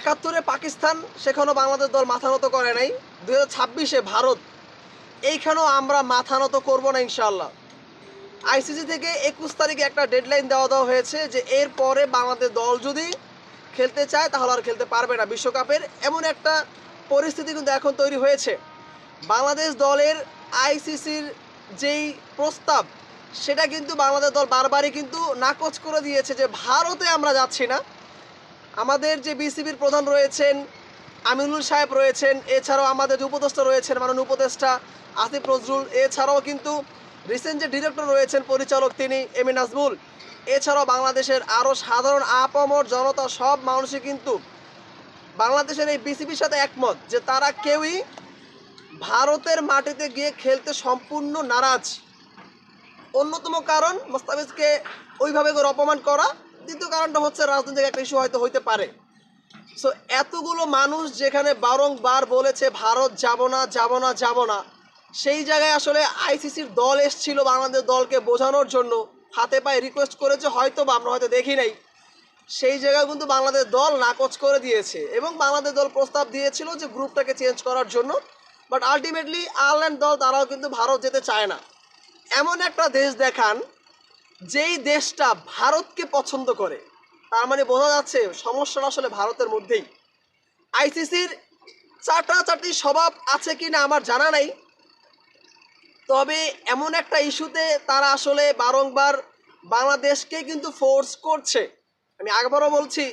71-এ পাকিস্তান, সেখানেও বাংলাদেশ দল মাথা নত করে নাই। 2026-এ ভারত, এইখানেও আমরা মাথা নত করবো না ইনশাআল্লাহ। আইসিসি থেকে 21 তারিখে একটা ডেডলাইন দেওয়া হয়েছে যে এরপরে বাংলাদেশ দল যদি খেলতে চায় তাহলে আর খেলতে পারবে না বিশ্বকাপের। এমন একটা পরিস্থিতি কিন্তু এখন তৈরি হয়েছে। বাংলাদেশ দলের আইসিসির যেই প্রস্তাব, সেটা কিন্তু বাংলাদেশ দল বারবারই কিন্তু নাকচ করে দিয়েছে যে ভারতে আমরা যাচ্ছি না। আমাদের যে বিসিবির প্রধান রয়েছেন আমিনুল সাহেব রয়েছেন, এছাড়াও আমাদের যে উপদেষ্টা রয়েছেন মাননীয় উপদেষ্টা আসিফ নজরুল, এছাড়াও কিন্তু রিসেন্ট যে ডিরেক্টর রয়েছেন পরিচালক তিনি এম এ নাজমুল, এছাড়াও বাংলাদেশের আরও সাধারণ আপামর জনতা সব মানুষই কিন্তু বাংলাদেশের এই বিসিবির সাথে একমত যে তারা কেউই ভারতের মাটিতে গিয়ে খেলতে সম্পূর্ণ নারাজ। অন্যতম কারণ মোস্তাফিজকে ওইভাবে করে অপমান করা, দ্বিতীয় কারণটা হচ্ছে রাজনৈতিক একটা ইস্যু হয়তো হইতে পারে। সো এতগুলো মানুষ যেখানে বারংবার বলেছে ভারত যাব না যাব না যাব না, সেই জায়গায় আসলে আইসিসির দল এসেছিল বাংলাদেশ দলকে বোঝানোর জন্য, হাতে পায়ে রিকোয়েস্ট করেছে, হয়তো বা আমরা হয়তো দেখি নাই। সেই জায়গায় কিন্তু বাংলাদেশ দল নাকচ করে দিয়েছে এবং বাংলাদেশ দল প্রস্তাব দিয়েছিল যে গ্রুপটাকে চেঞ্জ করার জন্য, বাট আলটিমেটলি আয়ারল্যান্ড দল তারাও কিন্তু ভারত যেতে চায় না। এমন একটা দেশ দেখান যেই দেশটা ভারতকে পছন্দ করে, তার মানে বোঝা যাচ্ছে সমস্যাটা আসলে ভারতের মধ্যেই। আইসিসির চাটাচাটি স্বভাব আছে কি না আমার জানা নাই, তবে এমন একটা ইস্যুতে তারা আসলে বারংবার বাংলাদেশকে কিন্তু ফোর্স করছে। আমি আগবারও বলছি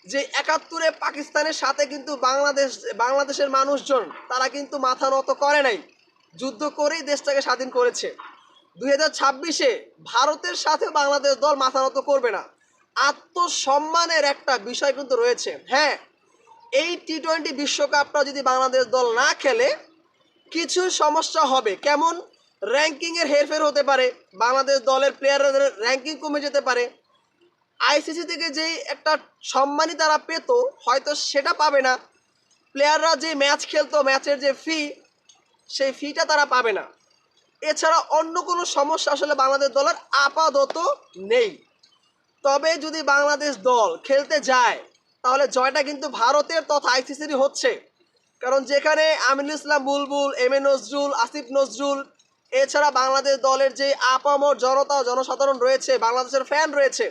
যে 71-এ পাকিস্তানের সাথে কিন্তু বাংলাদেশের মানুষজন তারা কিন্তু মাথা নত করে নাই, যুদ্ধ করেই দেশটাকে স্বাধীন করেছে। 2026-এ ভারতের সাথে বাংলাদেশ দল মাথা নত করবে না। আত্মসম্মানের একটা বিষয় কিন্তু রয়েছে। হ্যাঁ, এই টি-20 বিশ্বকাপটা যদি বাংলাদেশ দল না খেলে কিছু সমস্যা হবে। কেমন? র্যাঙ্কিংয়ের হেরফের হতে পারে, বাংলাদেশ দলের প্লেয়ারদের র্যাঙ্কিং কমে যেতে পারে, আইসিসি থেকে যেই একটা সম্মানই তারা পেত হয়তো সেটা পাবে না, প্লেয়াররা যে ম্যাচ খেলতো ম্যাচের যে ফি, সেই ফিটা তারা পাবে না। এছাড়া অন্য কোনো সমস্যা আসলে বাংলাদেশ দলের আপাতত নেই। তবে যদি বাংলাদেশ দল খেলতে যায় তাহলে জয়টা কিন্তু ভারতের তথা আইসিসিরই হচ্ছে। কারণ যেখানে আমিনুল ইসলাম বুলবুল, এম এ নজরুল, আসিফ নজরুল, এছাড়া বাংলাদেশ দলের যে আপামর জনতা জনসাধারণ রয়েছে, বাংলাদেশের ফ্যান রয়েছে,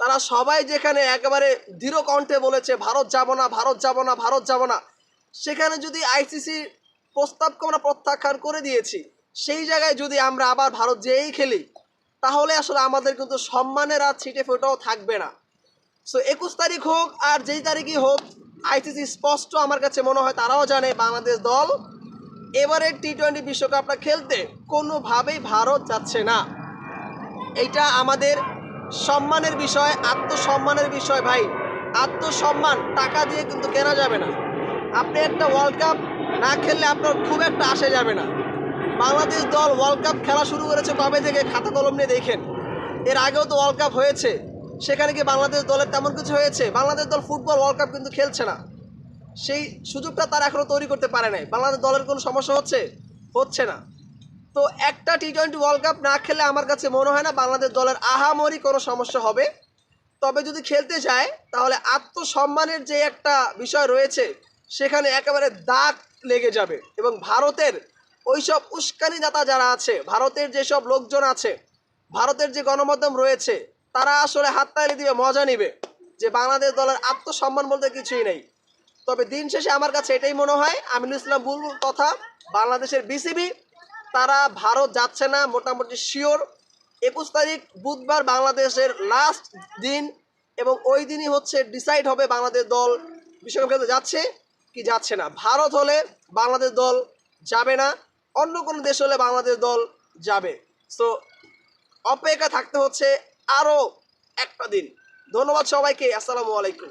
তারা সবাই যেখানে একেবারে দৃঢ় কণ্ঠে বলেছে ভারত যাব না ভারত যাব না ভারত যাব না, সেখানে যদি আইসিসি প্রস্তাবকে আমরা প্রত্যাখ্যান করে দিয়েছি, সেই জায়গায় যদি আমরা আবার ভারত যেয়েই খেলি তাহলে আসলে আমাদের কিন্তু সম্মানের আর ছিটে ফোটাও থাকবে না। সো 21 তারিখ হোক আর যেই তারিখই হোক, আইসিসি স্পষ্ট আমার কাছে মনে হয় তারাও জানে বাংলাদেশ দল এবারে টি-20 বিশ্বকাপটা খেলতে কোনোভাবেই ভারত যাচ্ছে না। এইটা আমাদের সম্মানের বিষয়, আত্মসম্মানের বিষয় ভাই। আত্মসম্মান টাকা দিয়ে কিন্তু কেনা যাবে না। আপনি একটা ওয়ার্ল্ড কাপ না খেললে আপনার খুব একটা আসে যাবে না। বাংলাদেশ দল ওয়ার্ল্ড কাপ খেলা শুরু করেছে কবে থেকে খাতা কলম নিয়ে দেখেন। এর আগেও তো ওয়ার্ল্ড কাপ হয়েছে, সেখানে কি বাংলাদেশ দলের তেমন কিছু হয়েছে? বাংলাদেশ দল ফুটবল ওয়ার্ল্ড কাপ কিন্তু খেলছে না, সেই সুযোগটা তারা এখনও তৈরি করতে পারে নাই। বাংলাদেশ দলের কোনো সমস্যা হচ্ছে না। তো একটা টি-20 ওয়ার্ল্ড কাপ না খেলে আমার কাছে মনে হয় না বাংলাদেশ দলের আহামরি কোনো সমস্যা হবে। তবে যদি খেলতে যায় তাহলে আত্মসম্মানের যে একটা বিষয় রয়েছে সেখানে একেবারে দাগ লেগে যাবে এবং ভারতের ওইসব উস্কানিদাতা যারা আছে, ভারতের যেসব লোকজন আছে, ভারতের যে গণমাধ্যম রয়েছে, তারা আসলে হাততালি দিবে, মজা নিবে যে বাংলাদেশ দলের আত্মসম্মান বলতে কিছুই নেই। তবে দিন শেষে আমার কাছে এটাই মনে হয় আমিনুল ইসলাম বুলবুল তথা বাংলাদেশের বিসিবি তারা ভারত যাচ্ছে না মোটামুটি শিওর। 21 তারিখ বুধবার বাংলাদেশের লাস্ট দিন এবং ওই দিনই হচ্ছে ডিসাইড হবে বাংলাদেশ দল বিশ্বকাপ খেলতে যাচ্ছে কি যাচ্ছে না। ভারত হলে বাংলাদেশ দল যাবে না, অন্য কোনো দেশ হলে বাংলাদেশ দল যাবে। সো অপেক্ষা থাকতে হচ্ছে আরও একটা দিন। ধন্যবাদ সবাইকে, আসসালামু আলাইকুম।